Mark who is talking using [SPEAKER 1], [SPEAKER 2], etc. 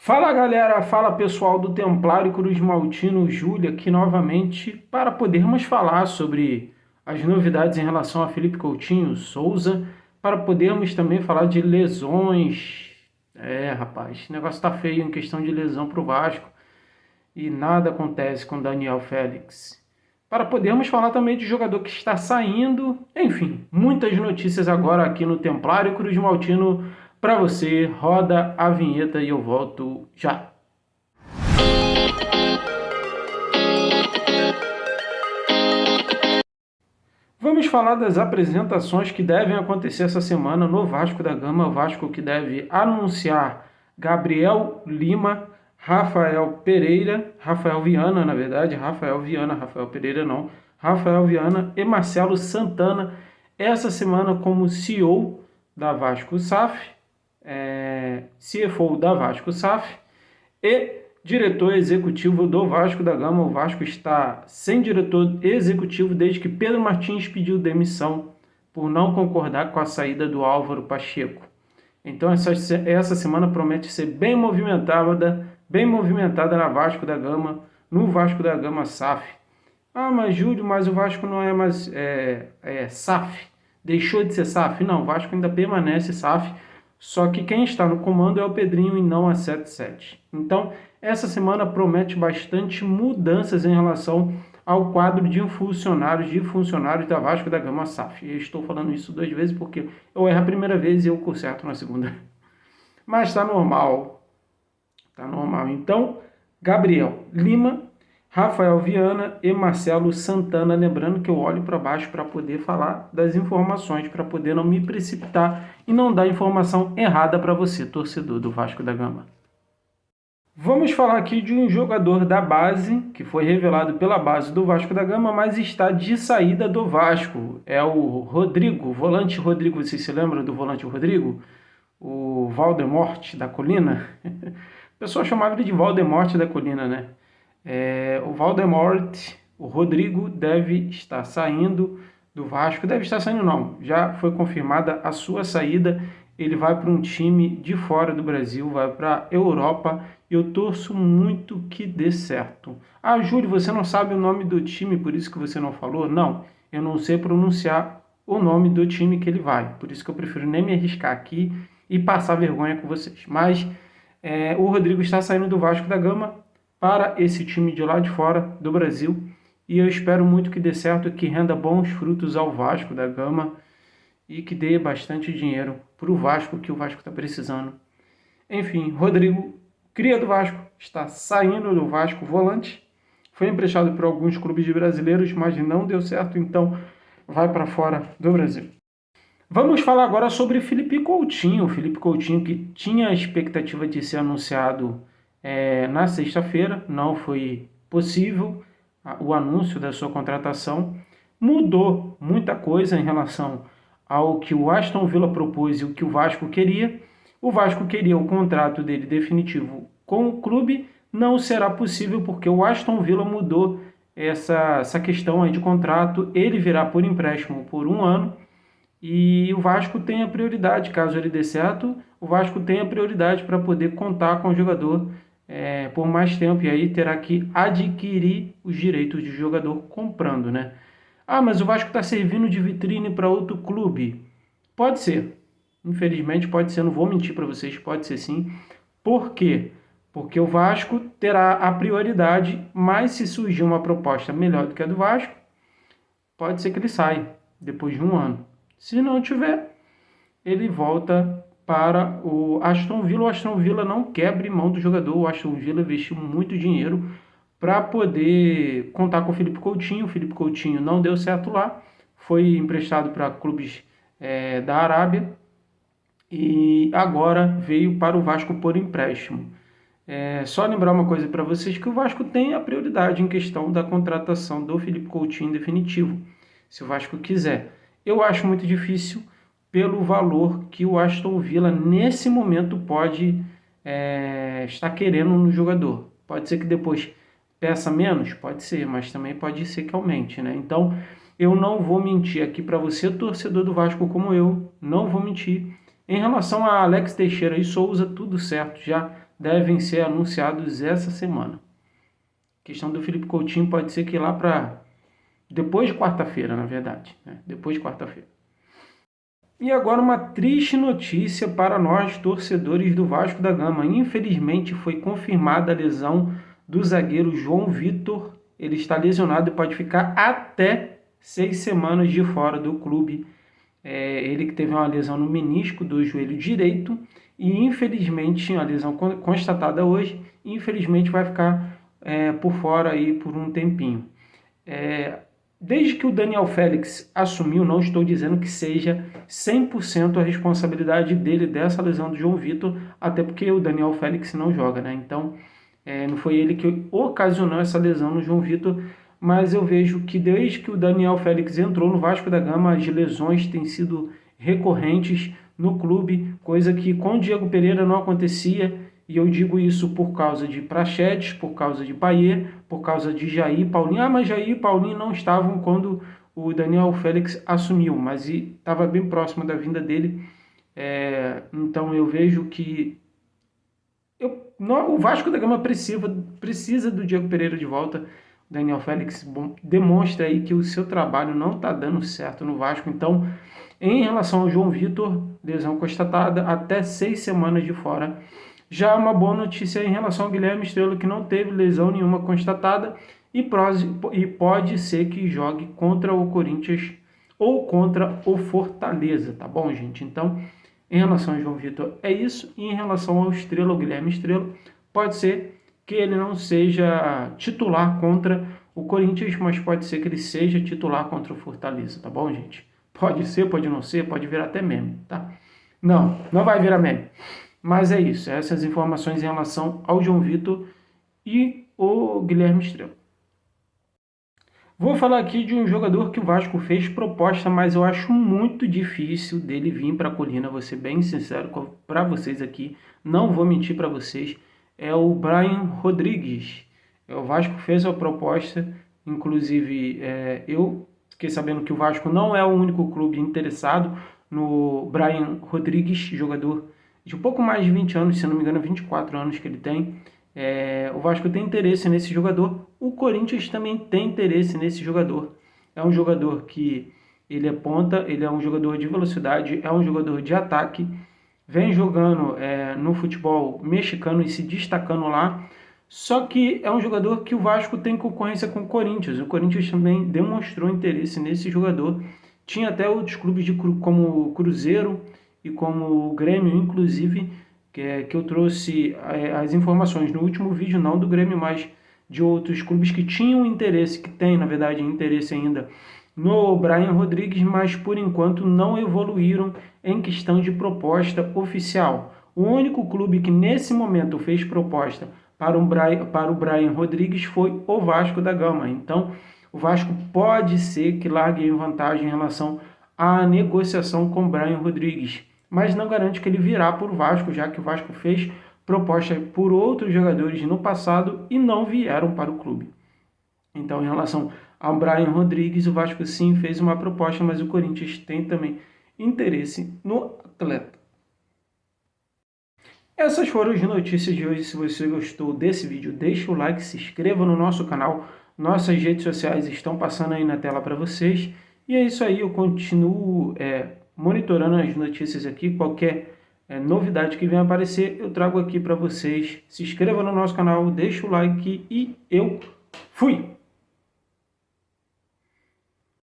[SPEAKER 1] Fala galera, fala pessoal do Templário Cruz Maltino, Júlia aqui novamente para podermos falar sobre as novidades em relação a Felipe Coutinho, Souza, para podermos também falar de lesões. Rapaz, o negócio tá feio em questão de lesão para o Vasco e nada acontece com Daniel Félix. Para podermos falar também de jogador que está saindo, enfim, muitas notícias agora aqui no Templário Cruz Maltino para você. Roda a vinheta e eu volto já. Vamos falar das apresentações que devem acontecer essa semana no Vasco da Gama. O Vasco que deve anunciar Gabriel Lima, Rafael Viana, na verdade, Rafael Pereira não, Rafael Viana e Marcelo Santana essa semana como CEO da Vasco SAF, CFO da Vasco SAF e diretor executivo do Vasco da Gama. O Vasco está sem diretor executivo desde que Pedro Martins pediu demissão por não concordar com a saída do Álvaro Pacheco. Então essa semana promete ser bem movimentada na Vasco da Gama, no Vasco da Gama SAF. Ah, mas Júlio, mas o Vasco não é mais SAF, deixou de ser SAF? Não, o Vasco ainda permanece SAF, só que quem está no comando é o Pedrinho e não a 77. Então, essa semana promete bastante mudanças em relação ao quadro de funcionários da Vasco da Gama SAF. Eu estou falando isso 2 vezes porque eu erro a primeira vez e eu conserto na segunda. Mas está normal. Está normal. Então, Gabriel Lima, Rafael Viana e Marcelo Santana. Lembrando que eu olho para baixo para poder falar das informações, para poder não me precipitar e não dar informação errada para você, torcedor do Vasco da Gama. Vamos falar aqui de um jogador da base, que foi revelado pela base do Vasco da Gama, mas está de saída do Vasco. É o Rodrigo, o volante Rodrigo. Vocês se lembram do volante Rodrigo? O Valdemorte da Colina? O pessoal chamava ele de Valdemorte da Colina, né? O Valdemorte, o Rodrigo, deve estar saindo do Vasco. Deve estar saindo não, já foi confirmada a sua saída. Ele vai para um time de fora do Brasil, vai para a Europa. Eu torço muito que dê certo. Ah, Júlio, você não sabe o nome do time, por isso que você não falou? Não, eu não sei pronunciar o nome do time que ele vai. Por isso que eu prefiro nem me arriscar aqui e passar vergonha com vocês. Mas o Rodrigo está saindo do Vasco da Gama para esse time de lá de fora do Brasil. E eu espero muito que dê certo, que renda bons frutos ao Vasco da Gama e que dê bastante dinheiro para o Vasco, que o Vasco está precisando. Enfim, Rodrigo, cria do Vasco, está saindo do Vasco, volante. Foi emprestado por alguns clubes brasileiros, mas não deu certo, então vai para fora do Brasil. Vamos falar agora sobre Felipe Coutinho. Felipe Coutinho, que tinha a expectativa de ser anunciado na sexta-feira, não foi possível o anúncio da sua contratação. Mudou muita coisa em relação ao que o Aston Villa propôs e o que o Vasco queria. O Vasco queria o contrato dele definitivo com o clube, não será possível porque o Aston Villa mudou essa questão aí de contrato. Ele virá por empréstimo por 1 ano e o Vasco tem a prioridade, caso ele dê certo, o Vasco tem a prioridade para poder contar com o jogador por mais tempo, e aí terá que adquirir os direitos de jogador comprando, né? Ah, mas o Vasco está servindo de vitrine para outro clube. Pode ser. Infelizmente pode ser, não vou mentir para vocês, pode ser sim. Por quê? Porque o Vasco terá a prioridade, mas se surgir uma proposta melhor do que a do Vasco, pode ser que ele saia depois de 1 ano. Se não tiver, ele volta para o Aston Villa. O Aston Villa não quer abrir mão do jogador. O Aston Villa investiu muito dinheiro para poder contar com o Felipe Coutinho. O Felipe Coutinho não deu certo lá, foi emprestado para clubes da Arábia e agora veio para o Vasco por empréstimo. Só lembrar uma coisa para vocês, que o Vasco tem a prioridade em questão da contratação do Felipe Coutinho em definitivo, se o Vasco quiser. Eu acho muito difícil pelo valor que o Aston Villa nesse momento pode estar querendo no jogador. Pode ser que depois peça menos? Pode ser, mas também pode ser que aumente, né? Então, eu não vou mentir aqui para você, torcedor do Vasco como eu, não vou mentir. Em relação a Alex Teixeira e Souza, tudo certo, já devem ser anunciados essa semana. A questão do Felipe Coutinho pode ser que lá para depois de quarta-feira, na verdade, né? Depois de quarta-feira. E agora uma triste notícia para nós, torcedores do Vasco da Gama. Infelizmente foi confirmada a lesão do zagueiro João Vitor. Ele está lesionado e pode ficar até 6 semanas de fora do clube. Ele que teve uma lesão no menisco do joelho direito e infelizmente, a lesão constatada hoje, infelizmente vai ficar por fora aí por um tempinho. Desde que o Daniel Félix assumiu, não estou dizendo que seja 100% a responsabilidade dele dessa lesão do João Vitor, até porque o Daniel Félix não joga, né? Então, não foi ele que ocasionou essa lesão no João Vitor, mas eu vejo que desde que o Daniel Félix entrou no Vasco da Gama, as lesões têm sido recorrentes no clube, coisa que com o Diego Pereira não acontecia. E eu digo isso por causa de Praxedes, por causa de Payet, por causa de Jair e Paulinho. Mas Jair e Paulinho não estavam quando o Daniel Félix assumiu, mas estava bem próximo da vinda dele. Então eu vejo que o Vasco da Gama precisa do Diego Pereira de volta. O Daniel Félix demonstra aí que o seu trabalho não está dando certo no Vasco. Então, em relação ao João Vitor, lesão constatada, até 6 semanas de fora. Já uma boa notícia em relação ao Guilherme Estrela, que não teve lesão nenhuma constatada e pode ser que jogue contra o Corinthians ou contra o Fortaleza, tá bom, gente? Então, em relação ao João Vitor é isso, e em relação ao Estrela, o Guilherme Estrela, pode ser que ele não seja titular contra o Corinthians, mas pode ser que ele seja titular contra o Fortaleza, tá bom, gente? Pode ser, pode não ser, pode virar até meme, tá? Não vai virar meme. Mas é isso, essas informações em relação ao João Vitor e o Guilherme Estrela. Vou falar aqui de um jogador que o Vasco fez proposta, mas eu acho muito difícil dele vir para a Colina, vou ser bem sincero para vocês aqui, não vou mentir para vocês, é o Brian Rodrigues. O Vasco fez a proposta, inclusive eu fiquei sabendo que o Vasco não é o único clube interessado no Brian Rodrigues, jogador de um pouco mais de 20 anos, se não me engano 24 anos que ele tem. O Vasco tem interesse nesse jogador, o Corinthians também tem interesse nesse jogador. É um jogador que ele é ponta, ele é um jogador de velocidade, é um jogador de ataque, vem jogando no futebol mexicano e se destacando lá, só que é um jogador que o Vasco tem concorrência com o Corinthians também demonstrou interesse nesse jogador, tinha até outros clubes como o Cruzeiro e como o Grêmio, inclusive, que eu trouxe as informações no último vídeo, não do Grêmio, mas de outros clubes que tinham interesse, que tem, na verdade, interesse ainda no Brian Rodrigues, mas por enquanto não evoluíram em questão de proposta oficial. O único clube que nesse momento fez proposta para o Brian Rodrigues foi o Vasco da Gama. Então, o Vasco pode ser que largue em vantagem em relação à negociação com o Brian Rodrigues, mas não garante que ele virá para o Vasco, já que o Vasco fez proposta por outros jogadores no passado e não vieram para o clube. Então, em relação ao Brian Rodrigues, o Vasco sim fez uma proposta, mas o Corinthians tem também interesse no atleta. Essas foram as notícias de hoje. Se você gostou desse vídeo, deixa o like, se inscreva no nosso canal. Nossas redes sociais estão passando aí na tela para vocês. E é isso aí, eu continuo monitorando as notícias aqui, qualquer novidade que venha aparecer, eu trago aqui para vocês. Se inscreva no nosso canal, deixa o like e eu fui!